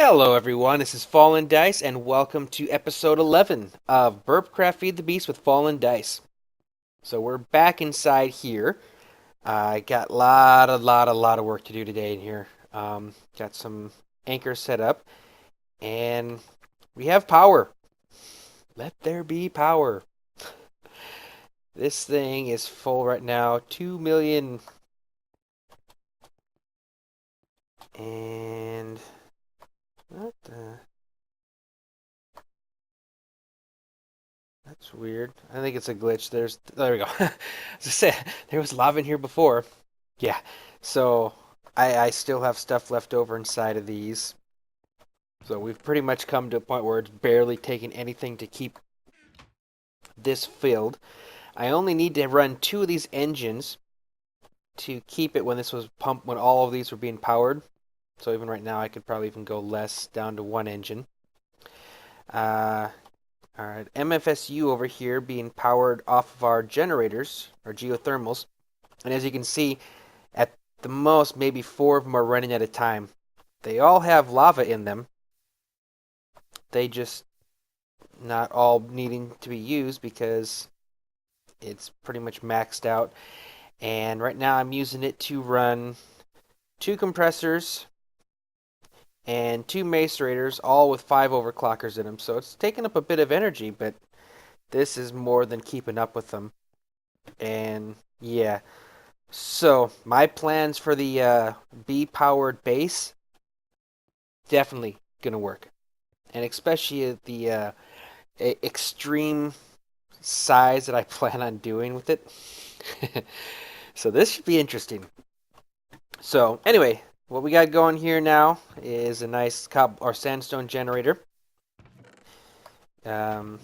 Hello everyone, this is FallenDice and welcome to episode 11 of Burpcraft Feed the Beast with FallenDice. So we're back inside here. I got lot of work to do today in here. Got some anchors set up and we have power. Let there be power. This thing is full right now, 2 million and what the... That's weird. I think it's a glitch. There we go. As I said, there was lava in here before. Yeah. So I still have stuff left over inside of these. So we've pretty much come to a point where it's barely taking anything to keep this filled. I only need to run 2 of these engines to keep it when this was pumped, when all of these were being powered. So even right now I could probably even go less, down to 1 engine. Alright, MFSU over here being powered off of our generators, our geothermals. And as you can see, at the most, maybe 4 of them are running at a time. They all have lava in them. They just not all needing to be used because it's pretty much maxed out. And right now I'm using it to run 2 compressors and 2 macerators, all with 5 overclockers in them. So it's taking up a bit of energy, but this is more than keeping up with them. And yeah, so my plans for the B-powered base definitely gonna work, and especially at the extreme size that I plan on doing with it. So this should be interesting. So anyway, what we got going here now is a nice or sandstone generator. Got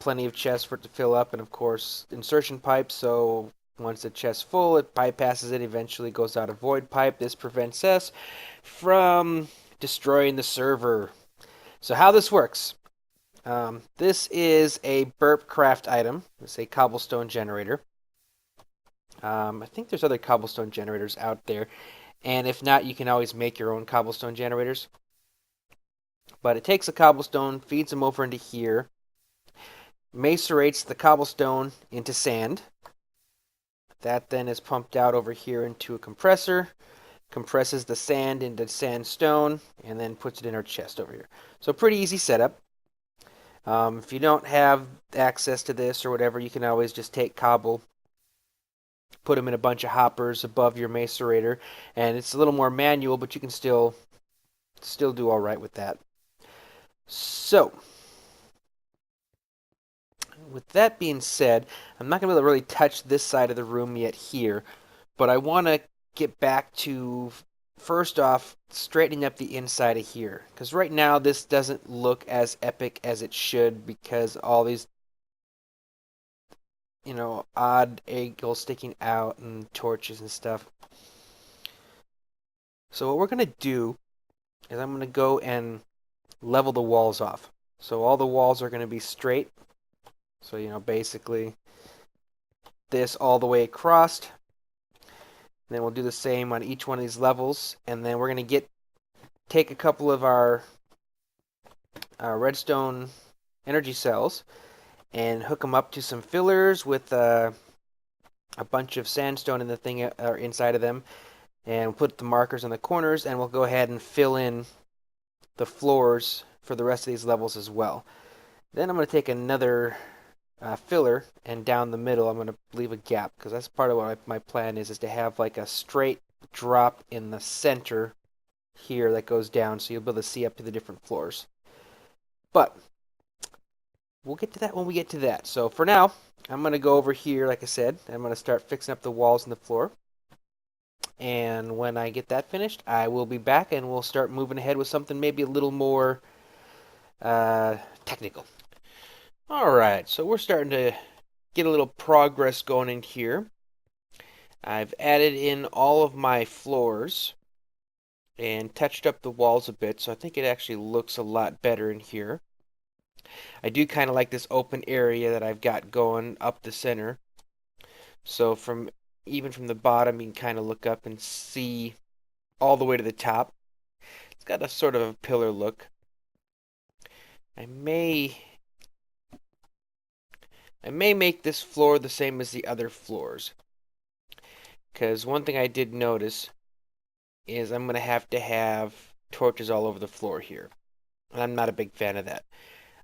plenty of chests for it to fill up, and of course insertion pipes. So once the chest's full, it bypasses it. Eventually goes out a void pipe. This prevents us from destroying the server. So how this works? This is a Burpcraft item. It's a cobblestone generator. I think there's other cobblestone generators out there, and if not, you can always make your own cobblestone generators. But it takes a cobblestone, feeds them over into here, macerates the cobblestone into sand. That then is pumped out over here into a compressor, compresses the sand into sandstone, and then puts it in our chest over here. So pretty easy setup. If you don't have access to this or whatever, you can always just take cobble, put them in a bunch of hoppers above your macerator, and it's a little more manual, but you can still do all right with that. So, with that being said, I'm not going to be able to really touch this side of the room yet here, but I want to get back to, first off, straightening up the inside of here. Because right now this doesn't look as epic as it should because all these, odd angles sticking out and torches and stuff. So what we're going to do is I'm going to go and level the walls off. So all the walls are going to be straight. So, basically this all the way across. Then we'll do the same on each one of these levels. And then we're going to take a couple of our redstone energy cells and hook them up to some fillers with a bunch of sandstone in the thing inside of them. And we'll put the markers on the corners, and we'll go ahead and fill in the floors for the rest of these levels as well. Then I'm going to take another filler, and down the middle I'm going to leave a gap, because that's part of what my plan is to have like a straight drop in the center here that goes down, so you'll be able to see up to the different floors. But we'll get to that when we get to that. So for now, I'm going to go over here, like I said. I'm going to start fixing up the walls and the floor. And when I get that finished, I will be back and we'll start moving ahead with something maybe a little more technical. Alright, so we're starting to get a little progress going in here. I've added in all of my floors and touched up the walls a bit, so I think it actually looks a lot better in here. I do kind of like this open area that I've got going up the center. So even from the bottom, you can kind of look up and see all the way to the top. It's got a sort of a pillar look. I may make this floor the same as the other floors. Because one thing I did notice is I'm going to have torches all over the floor here. And I'm not a big fan of that.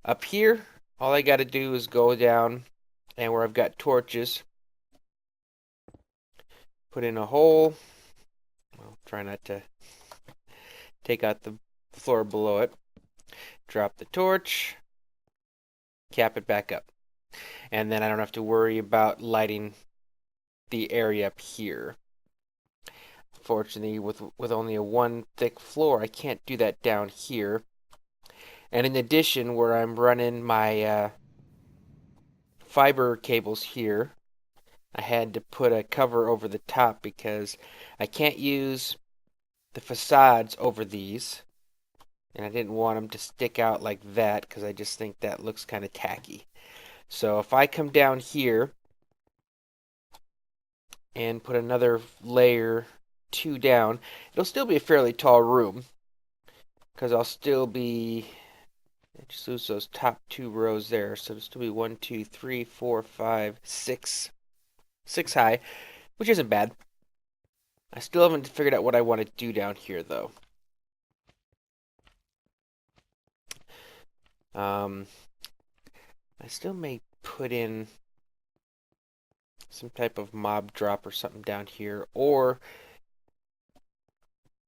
Up here, all I got to do is go down, and where I've got torches, put in a hole. Well, try not to take out the floor below it. Drop the torch, cap it back up. And then I don't have to worry about lighting the area up here. Fortunately, with only a one thick floor, I can't do that down here. And in addition, where I'm running my fiber cables here, I had to put a cover over the top because I can't use the facades over these. And I didn't want them to stick out like that because I just think that looks kind of tacky. So if I come down here and put another layer 2 down, it'll still be a fairly tall room because I'll still be, just lose those top 2 rows there, so it'll still be 1, 2, 3, 4, 5, 6 high, which isn't bad. I still haven't figured out what I want to do down here though. I still may put in some type of mob drop or something down here, or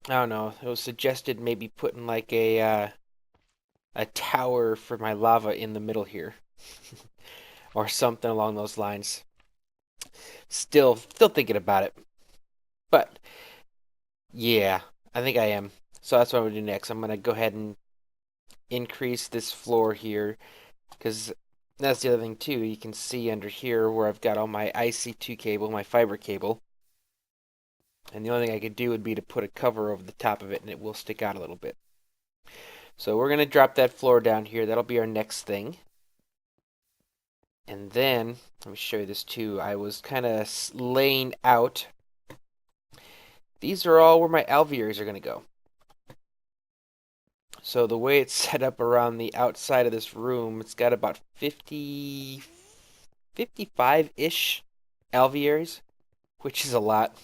I don't know. It was suggested maybe putting like a tower for my lava in the middle here, or something along those lines. Still thinking about it, but yeah, I think I am. So that's what I'm gonna do next. I'm gonna go ahead and increase this floor here, because that's the other thing too. You can see under here where I've got all my IC2 cable, my fiber cable. And the only thing I could do would be to put a cover over the top of it, and it will stick out a little bit. So we're going to drop that floor down here. That'll be our next thing. And then, let me show you this too. I was kind of laying out. These are all where my alveoles are going to go. So the way it's set up around the outside of this room, it's got about 55-ish alveoles, which is a lot.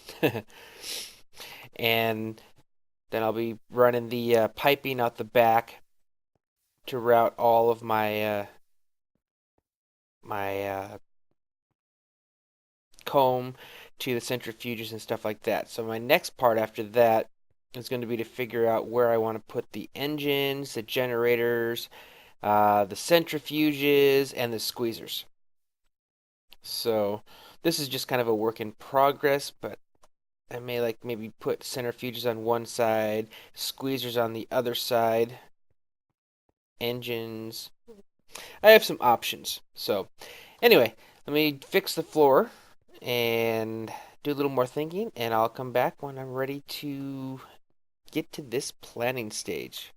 And then I'll be running the piping out the back to route all of my comb to the centrifuges and stuff like that. So my next part after that is going to be to figure out where I want to put the engines, the generators, the centrifuges, and the squeezers. So this is just kind of a work in progress, but I may maybe put centrifuges on one side, squeezers on the other side, engines. I have some options. So anyway, let me fix the floor and do a little more thinking, and I'll come back when I'm ready to get to this planning stage.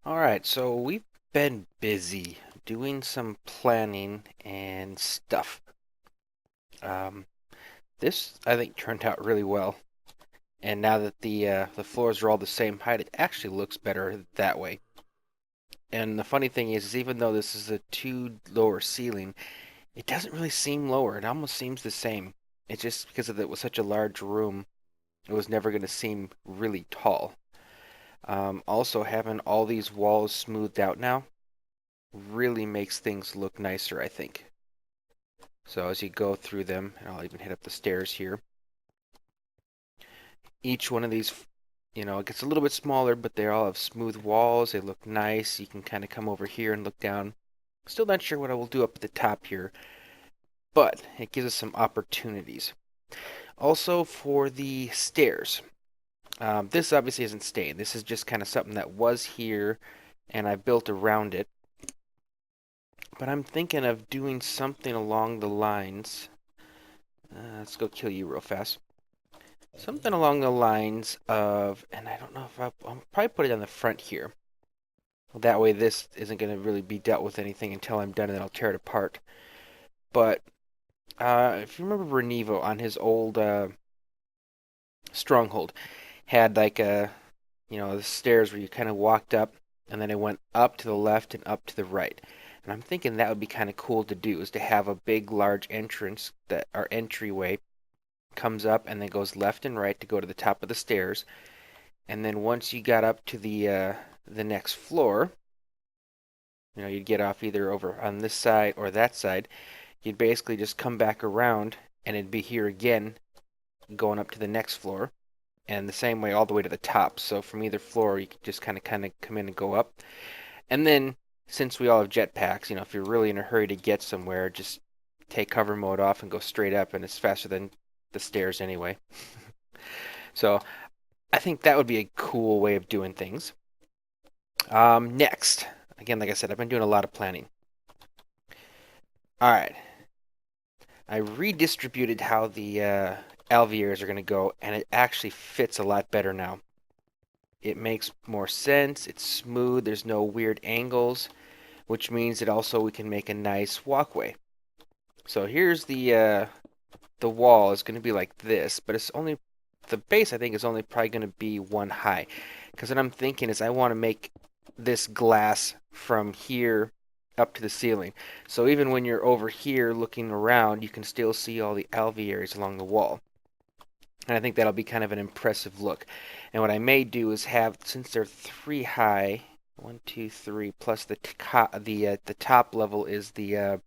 Alright, so we've been busy doing some planning and stuff. This, I think, turned out really well. And now that the floors are all the same height, it actually looks better that way. And the funny thing is even though this is a 2 lower ceiling, it doesn't really seem lower. It almost seems the same. It's just because it was such a large room, it was never going to seem really tall. Also, having all these walls smoothed out now really makes things look nicer, I think. So as you go through them, and I'll even hit up the stairs here, each one of these, it gets a little bit smaller, but they all have smooth walls. They look nice. You can kind of come over here and look down. Still not sure what I will do up at the top here, but it gives us some opportunities. Also, for the stairs, this obviously isn't staying. This is just kind of something that was here, and I built around it. But I'm thinking of doing something along the lines. Let's go kill you real fast. Something along the lines of, and I don't know if I'll probably put it on the front here. That way this isn't going to really be dealt with anything until I'm done, and then I'll tear it apart. But if you remember RenEvo on his old stronghold, had like a the stairs where you kind of walked up and then it went up to the left and up to the right. And I'm thinking that would be kind of cool to do, is to have a big, large entrance that our entryway comes up and then goes left and right to go to the top of the stairs. And then once you got up to the next floor, you'd get off either over on this side or that side. You'd basically just come back around and it'd be here again, going up to the next floor, and the same way all the way to the top. So from either floor, you could just kind of come in and go up. And then, since we all have jetpacks, if you're really in a hurry to get somewhere, just take cover mode off and go straight up, and it's faster than the stairs anyway. So I think that would be a cool way of doing things. Next, again, like I said, I've been doing a lot of planning. All right, I redistributed how the alveoles are going to go, and it actually fits a lot better now. It makes more sense, it's smooth, there's no weird angles, which means that also we can make a nice walkway. So here's the wall is going to be like this, but it's only, the base I think is only probably going to be one high. Because what I'm thinking is I want to make this glass from here up to the ceiling. So even when you're over here looking around, you can still see all the alveoles along the wall. And I think that'll be kind of an impressive look. And what I may do is have, since they're 3 high, 1, 2, 3, plus the top level is the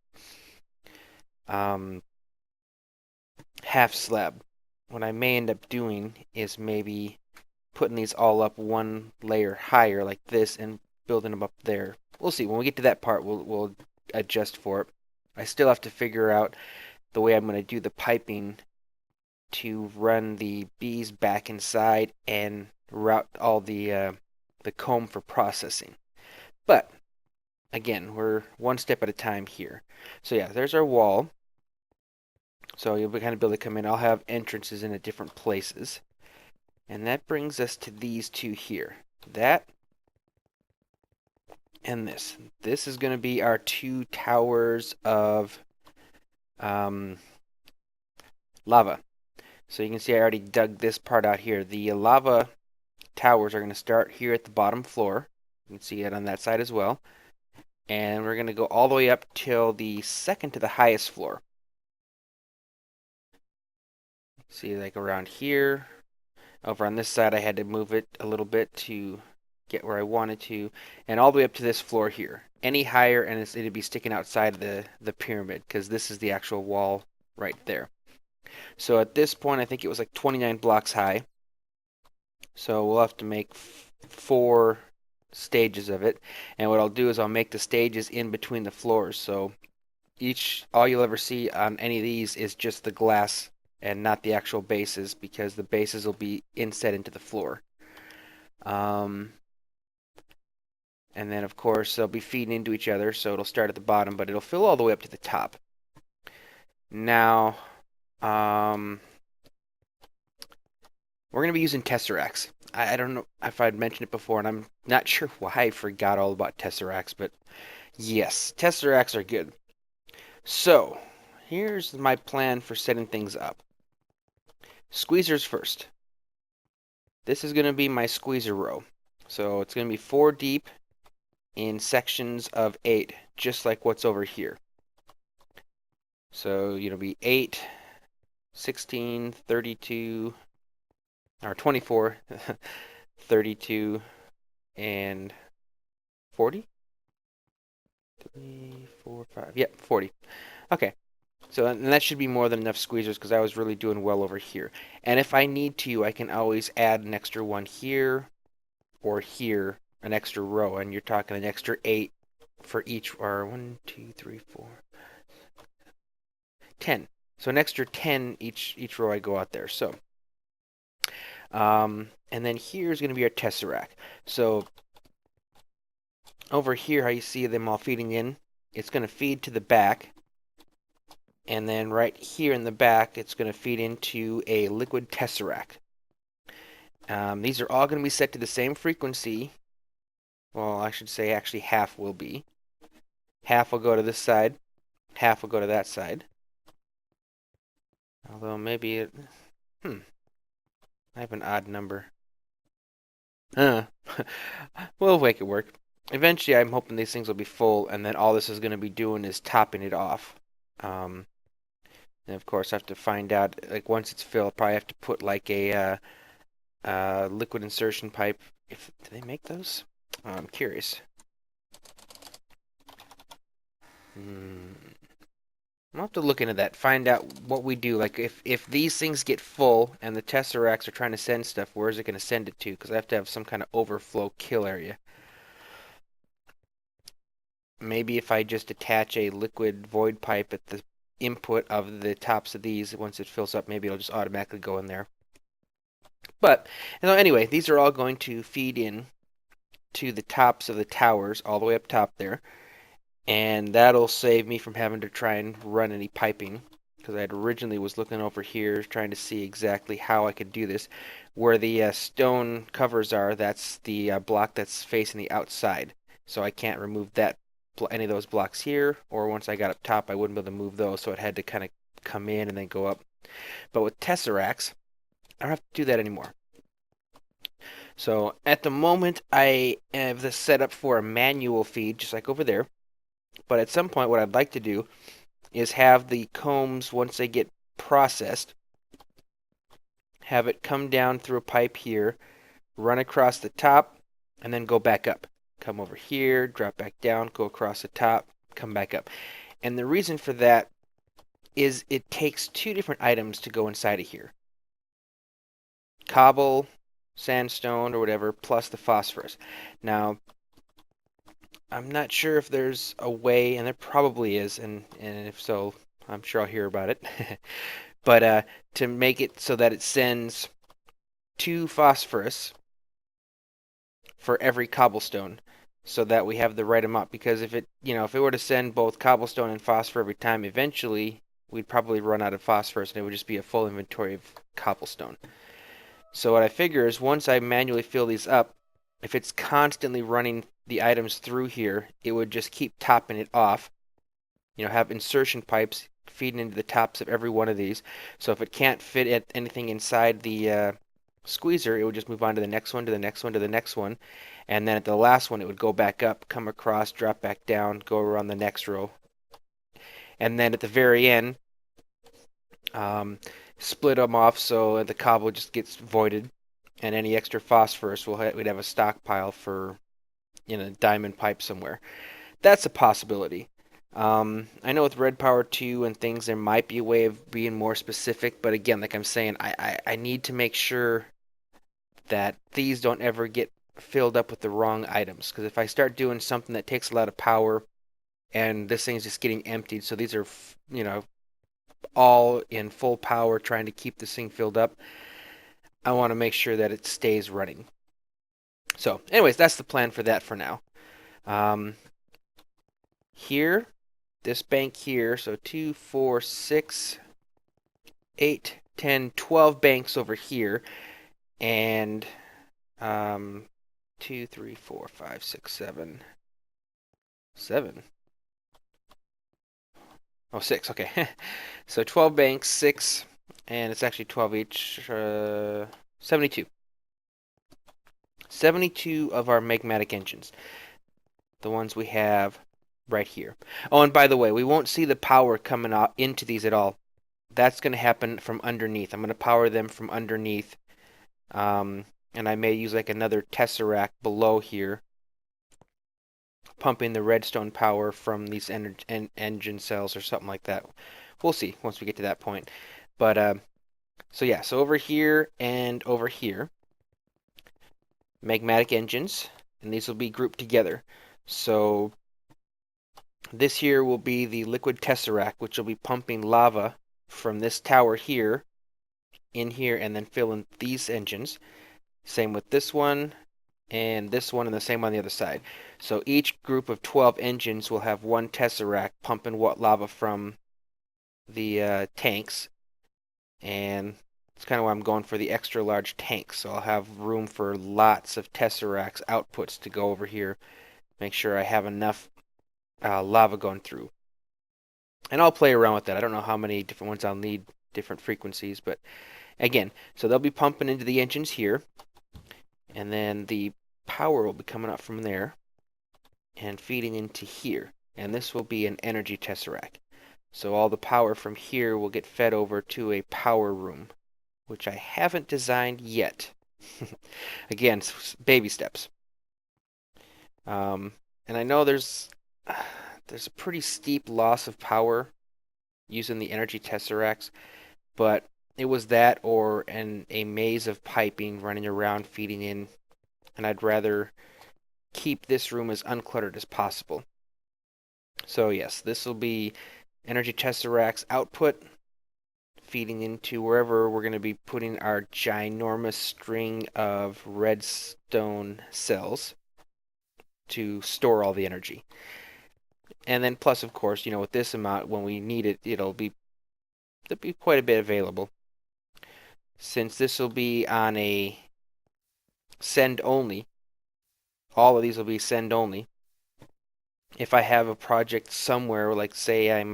half slab. What I may end up doing is maybe putting these all up one layer higher like this and building them up there. We'll see. When we get to that part, we'll adjust for it. I still have to figure out the way I'm going to do the piping to run the bees back inside and route all the comb for processing. But again, we're one step at a time here. So yeah, there's our wall. So you'll kind of be able to come in. I'll have entrances in at different places. And that brings us to these two here. That and this. This is going to be our 2 towers of lava. So you can see I already dug this part out here. The lava towers are going to start here at the bottom floor. You can see it on that side as well. And we're going to go all the way up till the second to the highest floor. See, like around here. Over on this side, I had to move it a little bit to get where I wanted to. And all the way up to this floor here. Any higher, and it'd be sticking outside the pyramid, because this is the actual wall right there. So at this point, I think it was like 29 blocks high. So we'll have to make 4 stages of it. And what I'll do is I'll make the stages in between the floors. So all you'll ever see on any of these is just the glass and not the actual bases, because the bases will be inset into the floor. And then, of course, they'll be feeding into each other, so it'll start at the bottom, but it'll fill all the way up to the top. Now, we're going to be using Tesseracts. I don't know if I'd mentioned it before, and I'm not sure why I forgot all about Tesseracts, but yes, Tesseracts are good. So, here's my plan for setting things up. Squeezers first. This is going to be my squeezer row. So it's going to be 4 deep in sections of 8, just like what's over here. So it'll be 8, 16, 32, or 24, 32, and 40? 3, 4, 5, yep, 40. Okay. So and that should be more than enough squeezers, because I was really doing well over here. And if I need to, I can always add an extra one here or here, an extra row, and you're talking an extra 8 for each, or 1, 2, 3, 4, 10. So an extra 10 each row I go out there. So, and then here's going to be our Tesseract. So over here, how you see them all feeding in, it's going to feed to the back. And then right here in the back, it's going to feed into a liquid Tesseract. These are all going to be set to the same frequency. Well, I should say actually half will be. Half will go to this side. Half will go to that side. Although maybe it... I have an odd number. Uh, we'll make it work. Eventually, I'm hoping these things will be full, and then all this is going to be doing is topping it off. Um, and of course, I have to find out, like, once it's filled, I'll probably have to put like a liquid insertion pipe. Do they make those? I'm curious. Hmm. I'll have to look into that, find out what we do. Like, if these things get full and the Tesseracts are trying to send stuff, where is it going to send it to? Because I have to have some kind of overflow kill area. Maybe if I just attach a liquid void pipe at the input of the tops of these, once it fills up, maybe it'll just automatically go in there. But anyway, these are all going to feed in to the tops of the towers, all the way up top there. And that'll save me from having to try and run any piping, because I originally was looking over here trying to see exactly how I could do this. Where the stone covers are, that's the block that's facing the outside, so I can't remove that any of those blocks here, or once I got up top I wouldn't be able to move those, so it had to kind of come in and then go up. But with Tesseracts, I don't have to do that anymore. So at the moment I have this set up for a manual feed, just like over there. But at some point, what I'd like to do is have the combs, once they get processed, have it come down through a pipe here, run across the top, and then go back up. Come over here, drop back down, go across the top, come back up. And the reason for that is it takes two different items to go inside of here. Cobble, sandstone, or whatever, plus the phosphorus. Now, I'm not sure if there's a way, and there probably is, and if so, I'm sure I'll hear about it. But to make it so that it sends 2 phosphorus for every cobblestone, so that we have the right amount. Because if it were to send both cobblestone and phosphor every time, eventually we'd probably run out of phosphorus, and it would just be a full inventory of cobblestone. So what I figure is once I manually fill these up, if it's constantly running the items through here, it would just keep topping it off. Have insertion pipes feeding into the tops of every one of these. So if it can't fit anything inside the squeezer, it would just move on to the next one, to the next one, to the next one. And then at the last one, it would go back up, come across, drop back down, go around the next row. And then at the very end, split them off so the cobble just gets voided. And any extra phosphorus, we'd have a stockpile for diamond pipe somewhere. That's a possibility. I know with Red Power 2 and things, there might be a way of being more specific, but again, like I'm saying, I need to make sure that these don't ever get filled up with the wrong items, because if I start doing something that takes a lot of power and this thing's just getting emptied, so these are, all in full power trying to keep this thing filled up, I want to make sure that it stays running. So, anyways, that's the plan for that for now. Here, this bank here, so 2, 4, 6, 8, 10, 12 banks over here, and 2, 3, 4, 5, 6, 7, 7. Oh, 6, okay. So 12 banks, 6, and it's actually 12 each, 72. 72 of our magmatic engines, the ones we have right here. Oh, and by the way, we won't see the power coming out into these at all. That's going to happen from underneath. I'm going to power them from underneath. And I may use like another Tesseract below here, pumping the redstone power from these engine cells or something like that. We'll see once we get to that point. But so yeah, so over here and over here, magmatic engines, and these will be grouped together. So this here will be the liquid Tesseract, which will be pumping lava from this tower here in here and then fill in these engines. Same with this one and this one, and the same on the other side. So each group of 12 engines will have one Tesseract pumping lava from the tanks, and it's kind of why I'm going for the extra large tanks. So I'll have room for lots of Tesseracts outputs to go over here. Make sure I have enough lava going through. And I'll play around with that. I don't know how many different ones I'll need, different frequencies, but again, so they'll be pumping into the engines here. And then the power will be coming up from there and feeding into here. And this will be an energy tesseract. So all the power from here will get fed over to a power room, which I haven't designed yet. Again, baby steps. And I know there's a pretty steep loss of power using the energy tesseracts, but it was that or a maze of piping running around feeding in, and I'd rather keep this room as uncluttered as possible. So yes, this will be energy tesseracts output feeding into wherever we're going to be putting our ginormous string of redstone cells to store all the energy. And then plus, of course, with this amount, when we need it, there'll be quite a bit available. Since this will be on a send only, all of these will be send only. If I have a project somewhere, like say I'm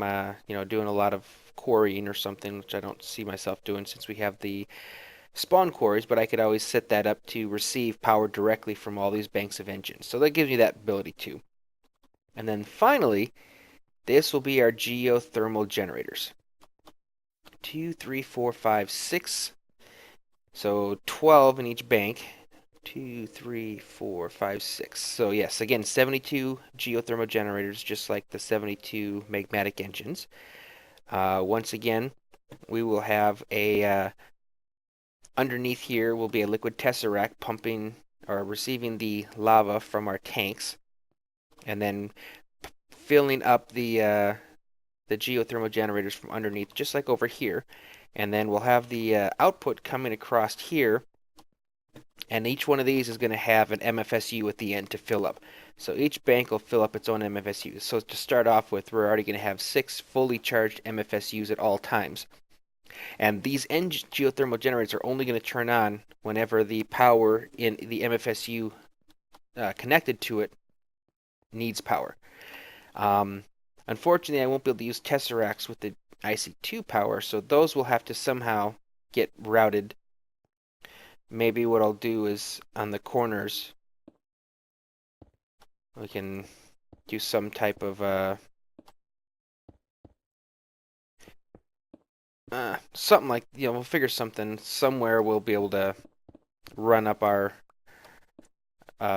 doing a lot of quarrying or something, which I don't see myself doing since we have the spawn quarries, but I could always set that up to receive power directly from all these banks of engines. So that gives me that ability too. And then finally, this will be our geothermal generators. 2, 3, 4, 5, 6. So 12 in each bank. 2, 3, 4, 5, 6. So yes, again, 72 geothermal generators, just like the 72 magmatic engines. Once again, we will have a underneath here will be a liquid tesseract pumping or receiving the lava from our tanks, and then filling up the geothermal generators from underneath, just like over here. And then we'll have the output coming across here, and each one of these is going to have an MFSU at the end to fill up. So each bank will fill up its own MFSUs. So to start off with, we're already going to have 6 fully charged MFSUs at all times. And these geothermal generators are only going to turn on whenever the power in the MFSU connected to it needs power. Unfortunately, I won't be able to use tesseracts with the IC2 power, so those will have to somehow get routed. Maybe what I'll do is on the corners, we can do some type of something like, we'll figure something somewhere. We'll be able to run up our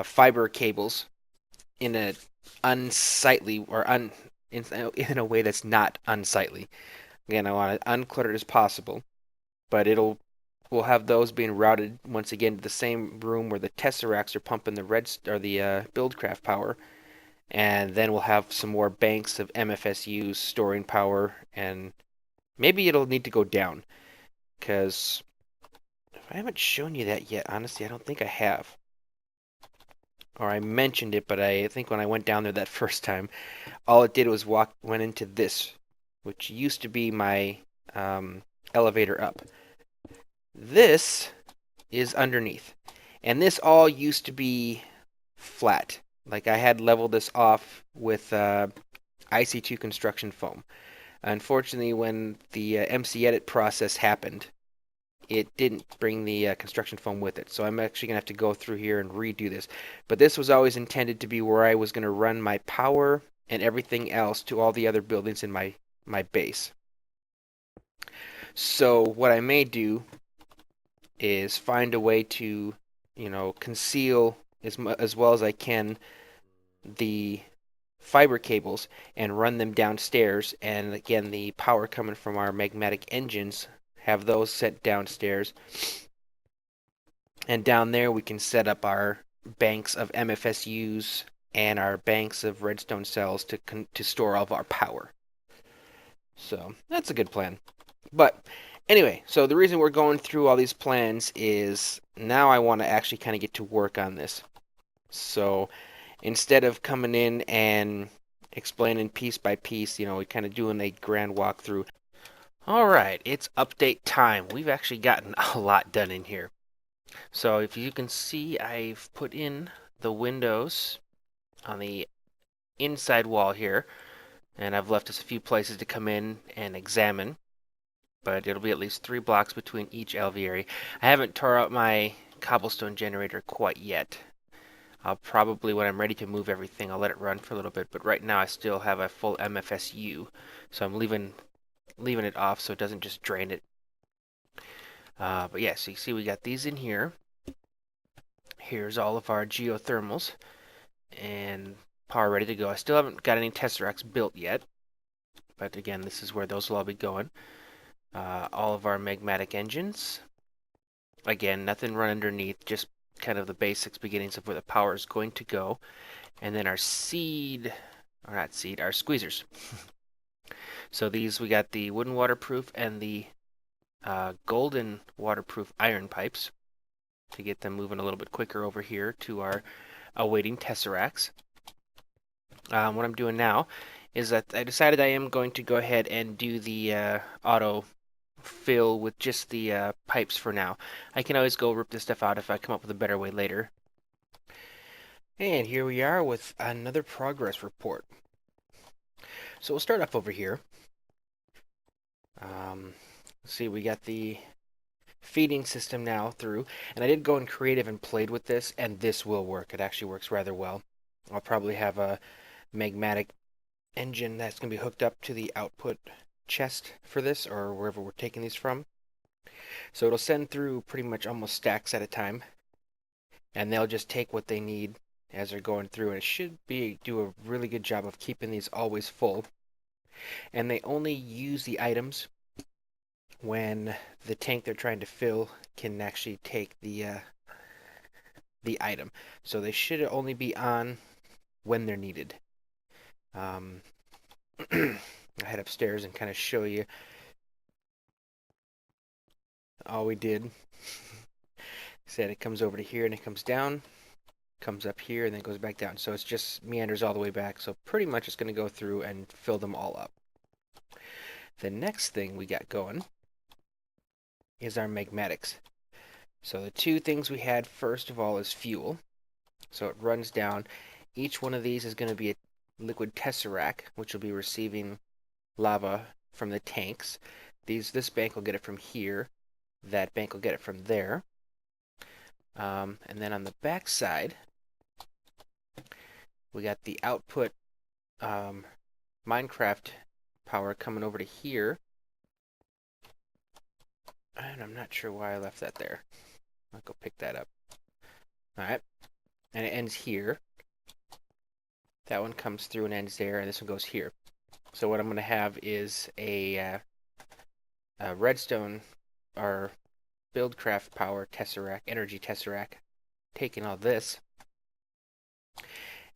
fiber cables in a unsightly or in a way that's not unsightly. Again, I want it uncluttered as possible, but we'll have those being routed once again to the same room where the tesseracts are pumping the Buildcraft power, and then we'll have some more banks of MFSUs storing power, and maybe it'll need to go down, because I haven't shown you that yet. Honestly, I don't think I have. Or I mentioned it, but I think when I went down there that first time, all it did was went into this, which used to be my elevator up. This is underneath, and this all used to be flat. Like I had leveled this off with IC2 construction foam. Unfortunately, when the MC edit process happened, it didn't bring the construction foam with it. So I'm actually going to have to go through here and redo this. But this was always intended to be where I was going to run my power and everything else to all the other buildings in my base. So what I may do is find a way to, conceal as well as I can the fiber cables and run them downstairs. And again, the power coming from our magmatic engines, have those sent downstairs, and down there we can set up our banks of MFSUs and our banks of redstone cells to store all of our power. So that's a good plan. But anyway, so the reason we're going through all these plans is now I want to actually kind of get to work on this. So instead of coming in and explaining piece by piece, we kind of doing a grand walkthrough. Alright, it's update time. We've actually gotten a lot done in here. So if you can see, I've put in the windows on the inside wall here, and I've left us a few places to come in and examine, but it'll be at least 3 blocks between each alveary. I haven't tore out my cobblestone generator quite yet. I'll probably, when I'm ready to move everything, I'll let it run for a little bit, but right now I still have a full MFSU, so I'm leaving it off so it doesn't just drain it. But yeah, so you see we got these in here. Here's all of our geothermals and power ready to go. I still haven't got any Tesseracts built yet, but again, this is where those will all be going. All of our magmatic engines. Again, nothing run underneath, just kind of the basics, beginnings of where the power is going to go. And then our seed, or not seed, our squeezers. So these, we got the wooden waterproof and the golden waterproof iron pipes to get them moving a little bit quicker over here to our awaiting Tesseracts. What I'm doing now is that I decided I am going to go ahead and do the auto fill with just the pipes for now. I can always go rip this stuff out if I come up with a better way later. And here we are with another progress report. So we'll start off over here. Let's see, we got the feeding system now through, and I did go in creative and played with this, and this will work. It actually works rather well. I'll probably have a magmatic engine that's going to be hooked up to the output chest for this, or wherever we're taking these from. So it'll send through pretty much almost stacks at a time, and they'll just take what they need as they're going through, and it should do a really good job of keeping these always full. And they only use the items when the tank they're trying to fill can actually take the item. So they should only be on when they're needed. I'll head upstairs and kind of show you all we did. Said it comes over to here and it comes down, comes up here and then goes back down. So it's just meanders all the way back. So pretty much it's going to go through and fill them all up. The next thing we got going is our magmatics. So the two things we had first of all is fuel. So it runs down. Each one of these is going to be a liquid tesseract, which will be receiving lava from the tanks. This bank will get it from here. That bank will get it from there. And then on the back side, we got the output Minecraft power coming over to here. And I'm not sure why I left that there. I'll go pick that up. Alright. And it ends here. That one comes through and ends there, and this one goes here. So what I'm going to have is a redstone or Buildcraft power Tesseract, energy Tesseract, taking all this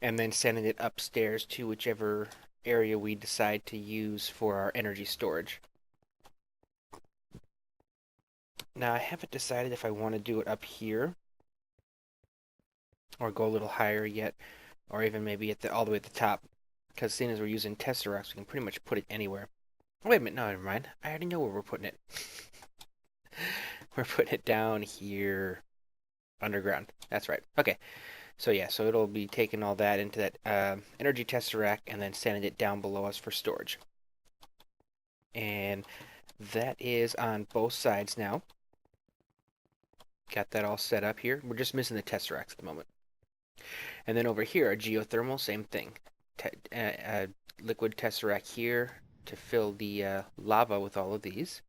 and then sending it upstairs to whichever area we decide to use for our energy storage. Now I haven't decided if I want to do it up here or go a little higher yet, or even maybe at all the way at the top, because seeing as we're using Tesseracts, we can pretty much put it anywhere. Wait a minute, no, never mind. I already know where we're putting it. We're putting it down here underground. That's right. Okay. So yeah, so it'll be taking all that into that energy Tesseract and then sending it down below us for storage. And that is on both sides now. Got that all set up here. We're just missing the Tesseracts at the moment. And then over here, our geothermal, same thing. Liquid Tesseract here to fill the lava with all of these.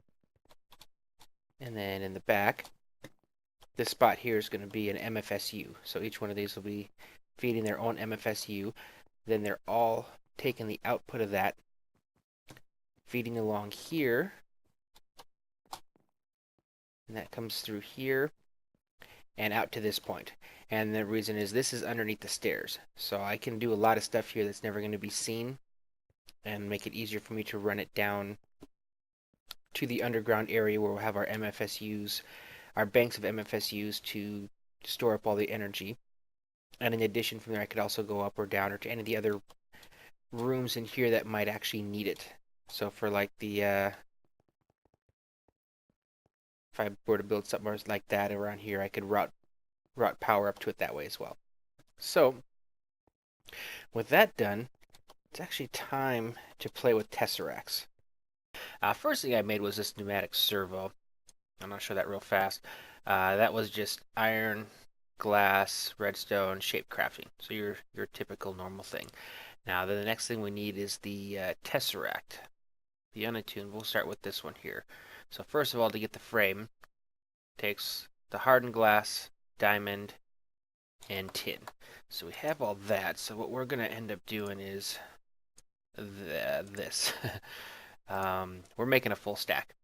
And then in the back, this spot here is going to be an MFSU. So each one of these will be feeding their own MFSU. Then they're all taking the output of that, feeding along here. And that comes through here and out to this point. And the reason is this is underneath the stairs. So I can do a lot of stuff here that's never going to be seen and make it easier for me to run it down to the underground area where we'll have our MFSUs, our banks of MFSUs to store up all the energy. And in addition from there, I could also go up or down or to any of the other rooms in here that might actually need it. So for like the, if I were to build something like that around here, I could route power up to it that way as well. So with that done, it's actually time to play with Tesseracts. First thing I made was this pneumatic servo. I'm gonna show that real fast. That was just iron, glass, redstone, shape crafting. So your typical normal thing. Now the next thing we need is the Tesseract, the unattuned. We'll start with this one here. So first of all, to get the frame, takes the hardened glass, diamond, and tin. So we have all that. So what we're gonna end up doing is this. We're making a full stack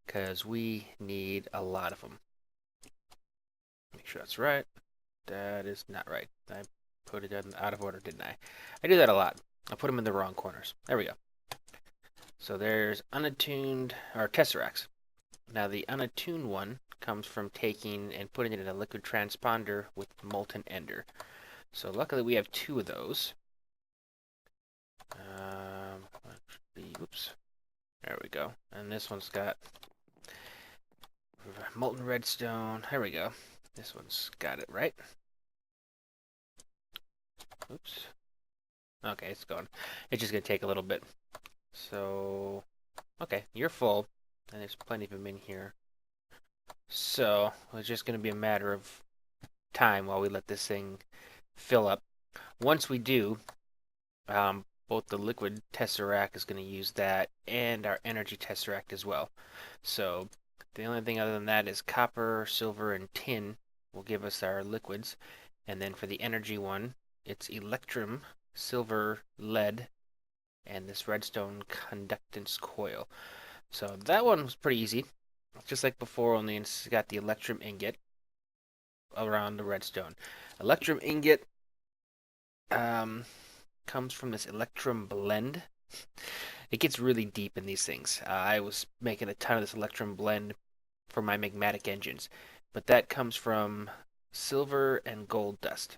because we need a lot of them. Make sure that's right. That is not right. I put it out of order, didn't I? I do that a lot. I put them in the wrong corners. There we go. So there's unattuned, or tesseracts. Now the unattuned one comes from taking and putting it in a liquid transponder with molten ender. So luckily we have 2 of those. Oops. There we go. And this one's got molten redstone. There we go. This one's got it right. Oops. Okay, it's going. It's just going to take a little bit. So, okay, you're full. And there's plenty of them in here. So, it's just going to be a matter of time while we let this thing fill up. Once we do, both the liquid tesseract is going to use that and our energy tesseract as well. So, the only thing other than that is copper, silver, and tin will give us our liquids. And then for the energy one, it's electrum, silver, lead, and this redstone conductance coil. So that one was pretty easy. Just like before, only it's got the electrum ingot around the redstone. Electrum ingot comes from this electrum blend. It gets really deep in these things. I was making a ton of this electrum blend for my magmatic engines, but that comes from silver and gold dust.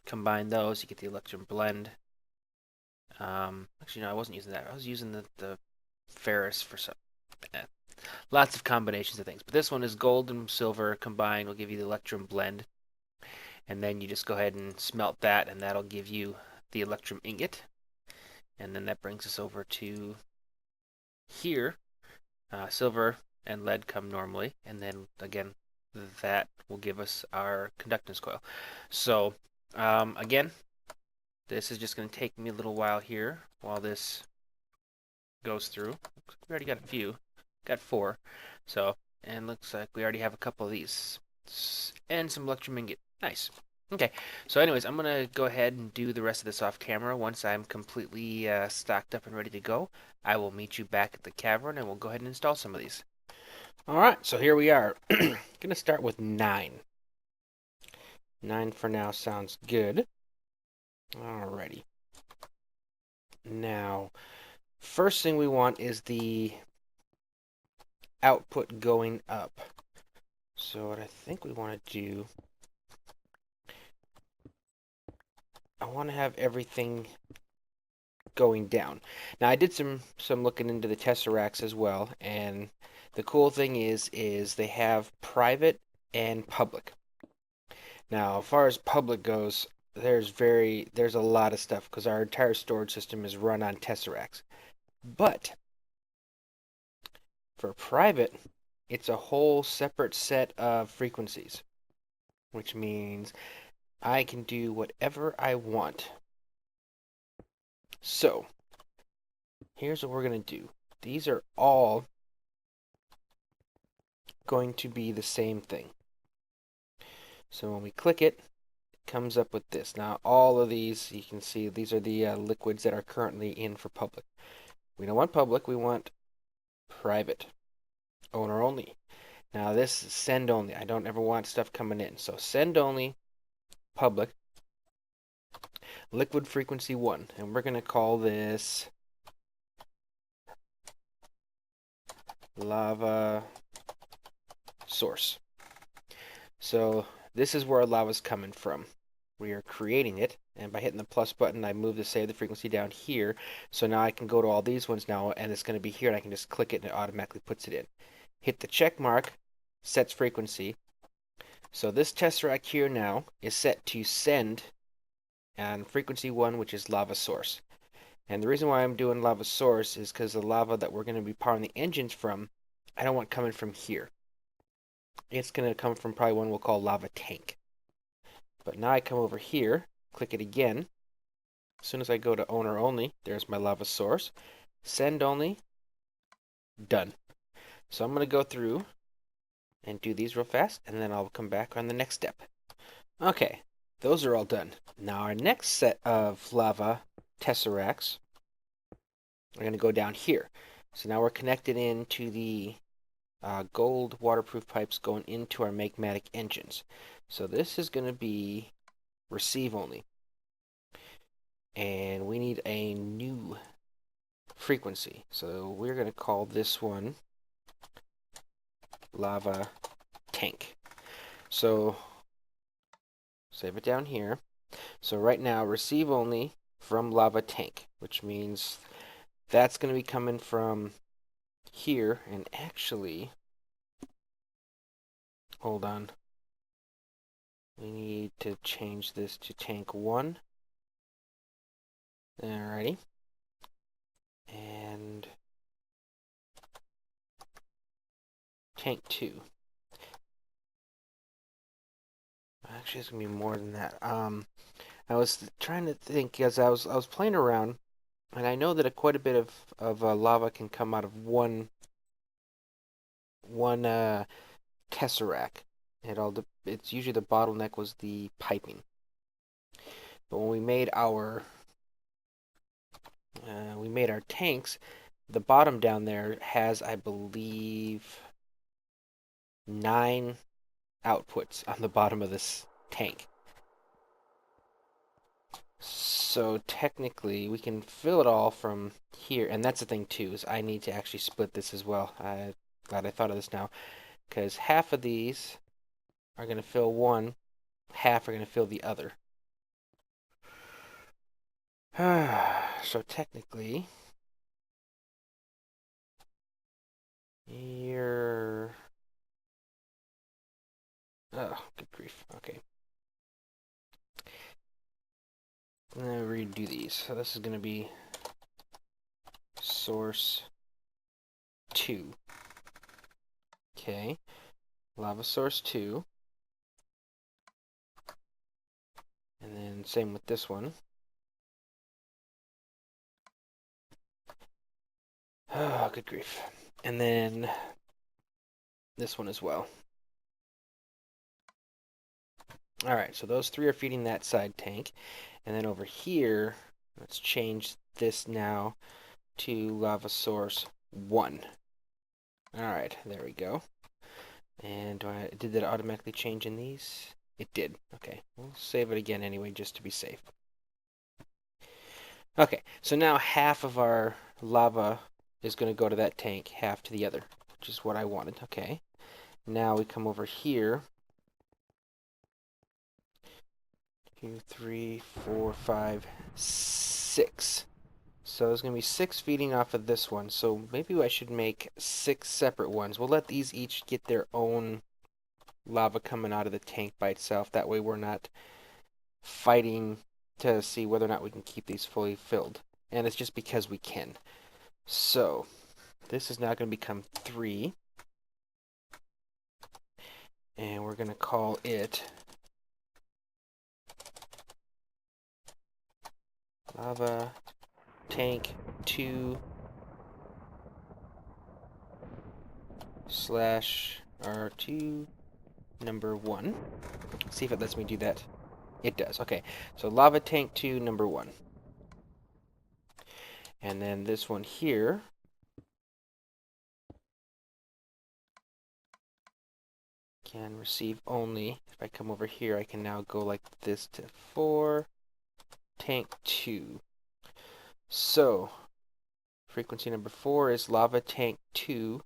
Combine those, you get the electrum blend. Actually, no, I wasn't using that. I was using the ferrous for some. Lots of combinations of things. But this one is gold and silver combined will give you the electrum blend. And then you just go ahead and smelt that, and that'll give you the electrum ingot. And then that brings us over to here. Silver and lead come normally. And then, again, that will give us our conductance coil. So, again, this is just going to take me a little while here while this goes through. We already got a few. Got 4. So, and looks like we already have a couple of these. And some electrum ingot. Nice. Okay, so anyways, I'm going to go ahead and do the rest of this off camera. Once I'm completely stocked up and ready to go, I will meet you back at the cavern and we'll go ahead and install some of these. Alright, so here we are. Going to start with 9. 9 for now sounds good. Alrighty. Now, first thing we want is the output going up. So what I think we want to do, I want to have everything going down. Now I did some looking into the tesseracts as well, and the cool thing is they have private and public. Now, as far as public goes, there's a lot of stuff because our entire storage system is run on tesseracts. But for private, it's a whole separate set of frequencies, which means I can do whatever I want. So, here's what we're going to do. These are all going to be the same thing. So when we click it, it comes up with this. Now, all of these, you can see, these are the liquids that are currently in for public. We don't want public, we want private. Owner only. Now, this is send only. I don't ever want stuff coming in. So, send only, public, liquid frequency 1. And we're going to call this lava source. So this is where our lava is coming from. We are creating it, and by hitting the plus button, I move to save the frequency down here. So now I can go to all these ones now, and it's going to be here, and I can just click it, and it automatically puts it in. Hit the check mark, sets frequency. So this tesseract here now is set to send on frequency 1, which is lava source. And the reason why I'm doing lava source is because the lava that we're going to be powering the engines from I don't want coming from here. It's going to come from probably one we'll call lava tank. But now I come over here, click it again. As soon as I go to owner only, there's my lava source. Send only, done. So I'm going to go through and do these real fast, and then I'll come back on the next step. Okay, those are all done. Now our next set of lava tesseracts are going to go down here. So now we're connected into the gold waterproof pipes going into our magmatic engines. So this is going to be receive only. And we need a new frequency. So we're going to call this one lava tank. So save it down here. So right now, receive only from lava tank, which means that's going to be coming from here. And actually, hold on. We need to change this to tank 1. Alrighty. And tank 2. Actually, it's going to be more than that. I was trying to think as I was playing around, and I know that quite a bit of lava can come out of one tesseract. It's usually the bottleneck was the piping. But when we made our tanks, the bottom down there has, I believe, 9 outputs on the bottom of this tank. So technically, we can fill it all from here, and that's the thing too, is I need to actually split this as well. I'm glad I thought of this now, because half of these are going to fill one, half are going to fill the other. So technically, you're... Oh, good grief. Okay. I'm going to redo these. So this is going to be source 2. Okay. Lava source 2. And then same with this one. Oh, good grief. And then this one as well. Alright, so those 3 are feeding that side tank. And then over here, let's change this now to lava source 1. Alright, there we go. And did that automatically change in these? It did. Okay, we'll save it again anyway, just to be safe. Okay, so now half of our lava is going to go to that tank, half to the other, which is what I wanted. Okay, now we come over here. 2, 3, 4, 5, 6. So there's going to be 6 feeding off of this one. So maybe I should make 6 separate ones. We'll let these each get their own lava coming out of the tank by itself. That way we're not fighting to see whether or not we can keep these fully filled. And it's just because we can. So this is now going to become 3. And we're going to call it lava tank 2 / R2 number 1. See if it lets me do that. It does. Okay, so lava tank 2 number 1. And then this one here can receive only. If I come over here, I can now go like this to 4 tank 2. So frequency number 4 is lava tank 2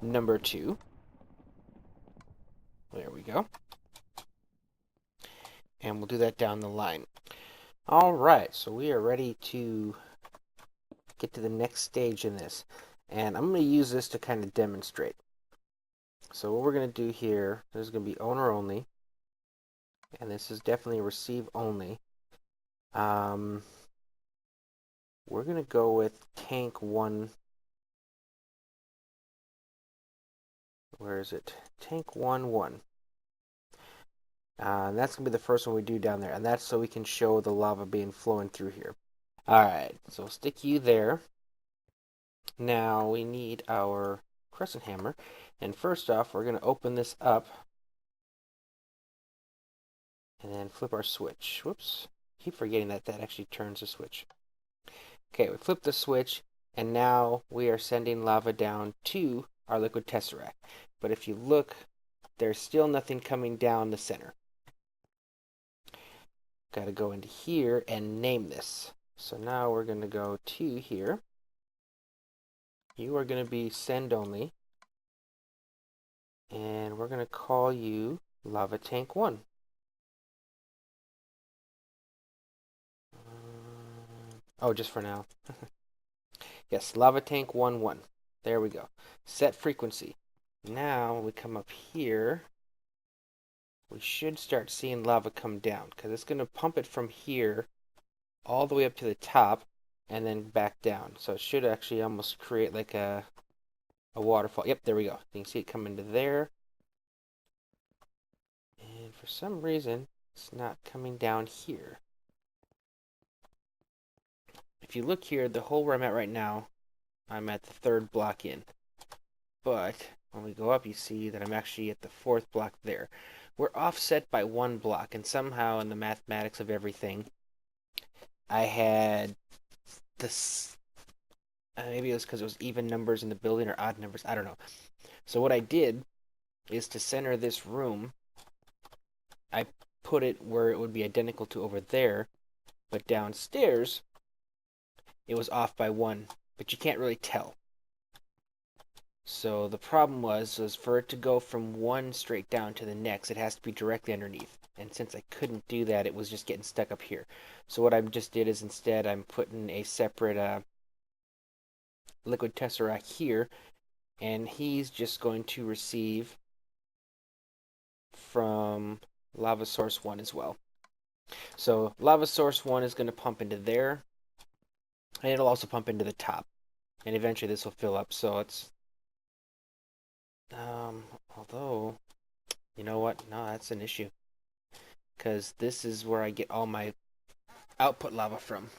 number 2. There we go. And we'll do that down the line. Alright, so we are ready to get to the next stage in this. And I'm going to use this to kind of demonstrate. So what we're going to do here, this is going to be owner only. And this is definitely receive only. We're going to go with tank 1 Where is it? Tank 1-1. And that's going to be the first one we do down there. And that's so we can show the lava being flowing through here. Alright, so stick you there. Now we need our crescent hammer. And first off, we're going to open this up. And then flip our switch. Whoops. Keep forgetting that that actually turns the switch. Okay, we flip the switch. And now we are sending lava down to our liquid tesseract. But if you look, there's still nothing coming down the center. Got to go into here and name this. So now we're going to go to here. You are going to be send only. And we're going to call you Lava Tank 1. Oh, just for now. Yes, Lava Tank 1-1. There we go. Set frequency. Now we come up here. We should start seeing lava come down because it's going to pump it from here all the way up to the top and then back down. So it should actually almost create like a waterfall. Yep, there we go. You can see it come into there. And for some reason, it's not coming down here. If you look here, the hole where I'm at right now, I'm at the 3rd block in. But when we go up, you see that I'm actually at the 4th block there. We're offset by 1 block, and somehow in the mathematics of everything, I had this. Maybe it was because it was even numbers in the building or odd numbers. I don't know. So what I did is to center this room, I put it where it would be identical to over there, but downstairs, it was off by 1, but you can't really tell. So the problem was for it to go from one straight down to the next, it has to be directly underneath. And since I couldn't do that, it was just getting stuck up here. So what I just did is instead I'm putting a separate liquid tesseract here, and he's just going to receive from lava source 1 as well. So lava source 1 is going to pump into there, and it'll also pump into the top. And eventually this will fill up, so it's although, you know what? No, that's an issue. Because this is where I get all my output lava from.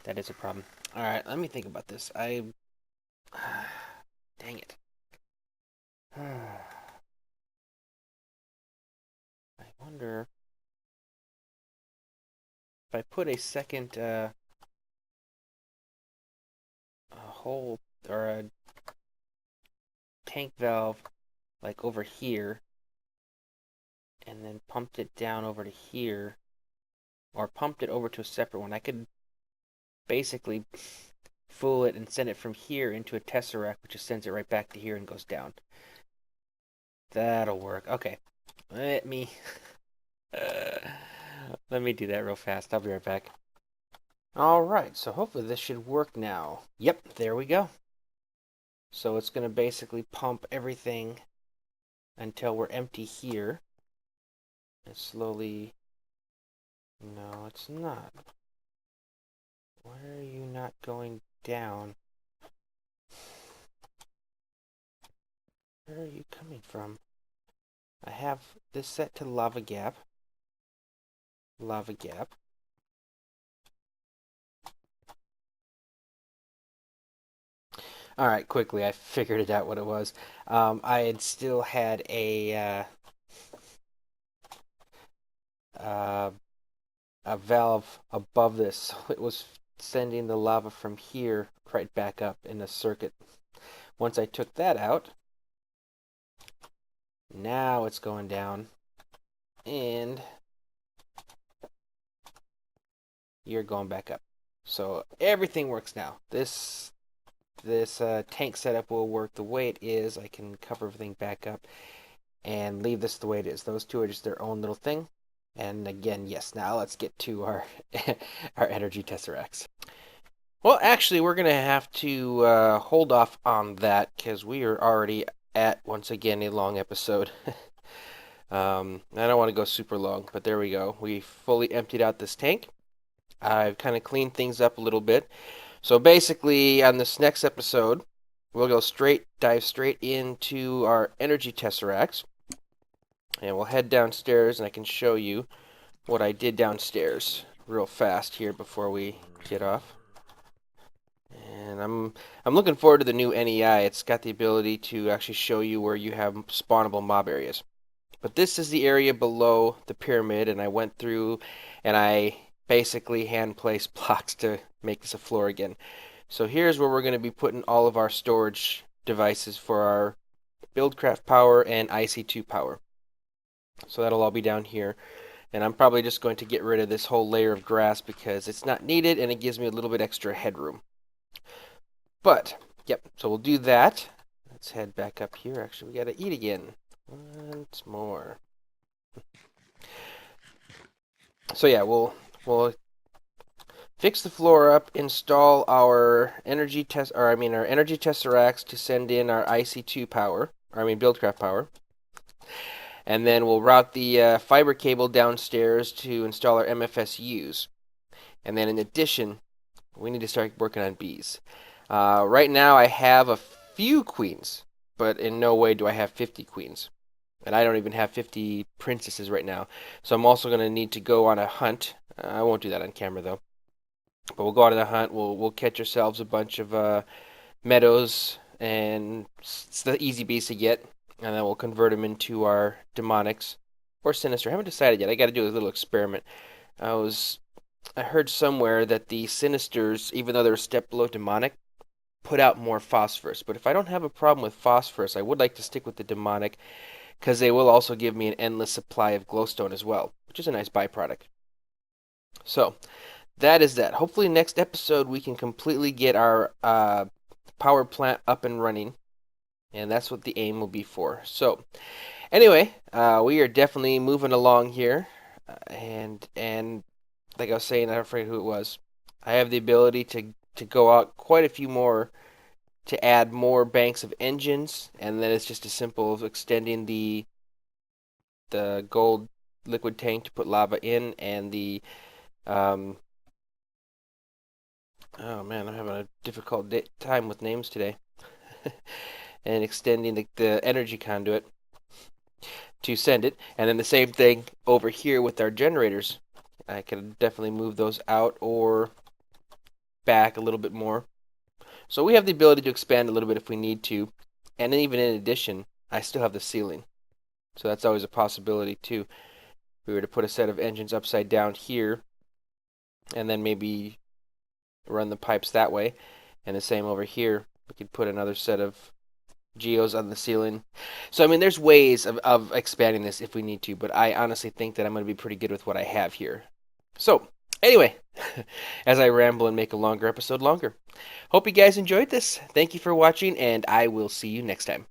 That is a problem. Alright, let me think about this. Dang it. I wonder if I put a second hole or a tank valve like over here and then pumped it down over to here or pumped it over to a separate one, I could basically fool it and send it from here into a tesseract, which just sends it right back to here and goes down. That'll work. Okay, let me do that real fast. I'll be right back. Alright, so hopefully this should work now. Yep, there we go. So it's going to basically pump everything until we're empty here. And slowly... No, it's not. Why are you not going down? Where are you coming from? I have this set to lava gap. Lava gap. Alright, quickly, I figured it out what it was. I had still had a valve above this, so it was sending the lava from here right back up in the circuit. Once I took that out, now it's going down, and you're going back up. So everything works now. This tank setup will work the way it is. I can cover everything back up and leave this the way it is. Those two are just their own little thing. And again, yes, now let's get to our our energy tesseracts. Well, actually, we're going to have to hold off on that because we are already at, once again, a long episode. I don't want to go super long, but there we go. We fully emptied out this tank. I've kind of cleaned things up a little bit. So basically, on this next episode, we'll dive straight into our energy tesseracts, and we'll head downstairs, and I can show you what I did downstairs real fast here before we get off. And I'm looking forward to the new NEI. It's got the ability to actually show you where you have spawnable mob areas. But this is the area below the pyramid, and I went through and I basically hand placed blocks to make this a floor again. So here's where we're going to be putting all of our storage devices for our Buildcraft power and IC2 power. So that'll all be down here. And I'm probably just going to get rid of this whole layer of grass because it's not needed and it gives me a little bit extra headroom. But, yep, so we'll do that. Let's head back up here. Actually, we got to eat again. Once more. So yeah, we'll fix the floor up, install our energy tesseracts to send in our IC2 power, Buildcraft power. And then we'll route the fiber cable downstairs to install our MFSUs. And then in addition, we need to start working on bees. Right now I have a few queens, but in no way do I have 50 queens. And I don't even have 50 princesses right now. So I'm also going to need to go on a hunt. I won't do that on camera though. But we'll go on a hunt. We'll catch ourselves a bunch of meadows, and it's the easy bees to get. And then we'll convert them into our demonics or sinister. I haven't decided yet. I got to do a little experiment. I heard somewhere that the sinisters, even though they're a step below demonic, put out more phosphorus. But if I don't have a problem with phosphorus, I would like to stick with the demonic, because they will also give me an endless supply of glowstone as well, which is a nice byproduct. So that is that. Hopefully next episode we can completely get our power plant up and running, and that's what the aim will be for. So anyway, we are definitely moving along here, and like I was saying, I forget who it was. I have the ability to go out quite a few more to add more banks of engines, and then it's just as simple as extending the gold liquid tank to put lava in, and the oh man, I'm having a difficult time with names today. And extending the energy conduit to send it, and then the same thing over here with our generators. I can definitely move those out or back a little bit more. So we have the ability to expand a little bit if we need to, and then even in addition, I still have the ceiling. So that's always a possibility too. If we were to put a set of engines upside down here, and then maybe run the pipes that way, and the same over here, we could put another set of geos on the ceiling. So I mean, there's ways of expanding this if we need to, but I honestly think that I'm going to be pretty good with what I have here. So anyway, as I ramble and make a longer episode longer, hope you guys enjoyed this. Thank you for watching, and I will see you next time.